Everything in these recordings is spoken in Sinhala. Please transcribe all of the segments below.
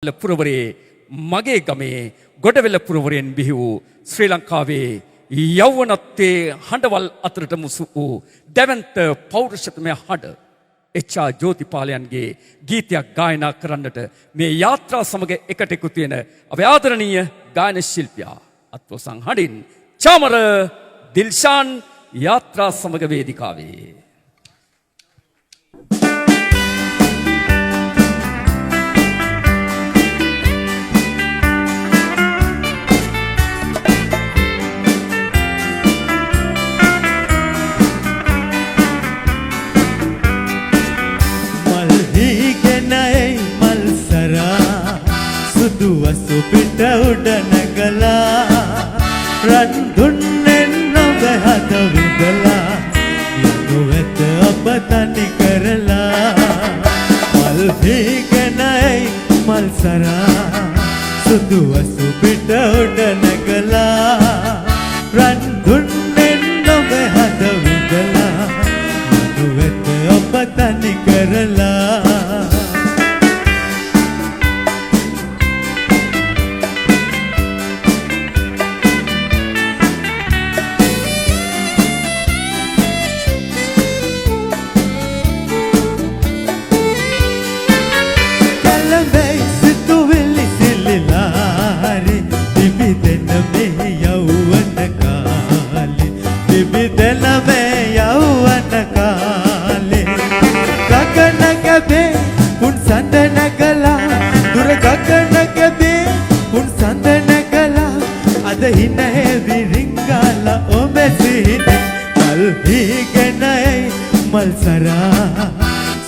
පුරවරේ මගේ ගමේ ගොඩවෙල පුරවරෙන් බිහි වූ ශ්‍රී ලංකාවේ යෞවනත්වයේ හඬවල් අතරට මුසු වූ දැවැන්ත පෞරුෂත්වමය හඬ එච්.ආර්. ජෝතිපාලයන්ගේ ගීතයක් ගායනා කරන්නට මේ යාත්‍රා සමග එකට එකතු වෙන අපේ ආදරණීය ගායන ශිල්පියා අත්වසන් හඬින් චාමර දිල්ෂාන් යාත්‍රා සමග වේදිකාවේ දුවසු පිට උඩ නැගලා රන් දුන්නෙන් නොබ හද විදලා යනු ඇත අප තනි කරලා මල් හීගෙනයි මල් සරා සුදුවසු පිට උඩ නැගලා රන් දුන්නෙන් නොබ හද විදලා යනු ඇත අප තනි කරලා මල් සරා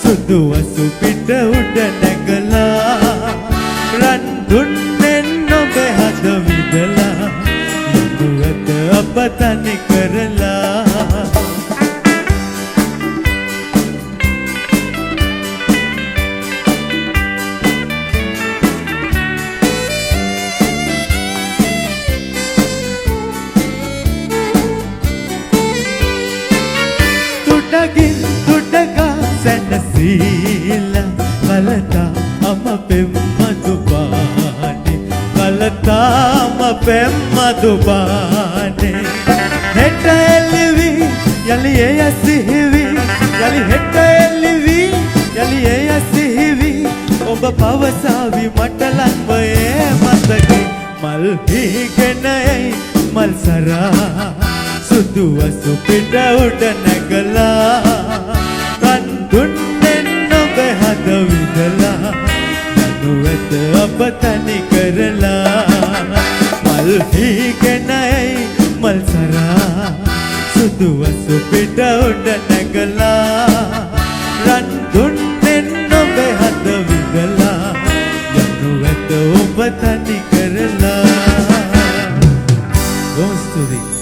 සුදුවසු පිට උඩ නැගලා රන් දුන්නෙන් නොබ හද විදලා යනු ඇත අප තනි කරලා මදුබානේ හෙට එල්ලවි යලි එය සිහිවි යලි හෙට එල්ලවි යලි එය සිහිවි ඔබ පවසාවි මට ලංවයේ මතකි මල් හීගෙනයි මල් සරා සුදුවසු පිට උඩ නැගලා කන් දුන්නෙන් නොබ හද විදලා යනු ඇත අප තනි කරලා මල් හීගෙනයි මල් සරා සුදුවසු පිට උඩ නැගලා රන් දුන්නෙන් නොබ හද විදලා යනු ඇත ඔබ තනි කරලා ගොස්තුරි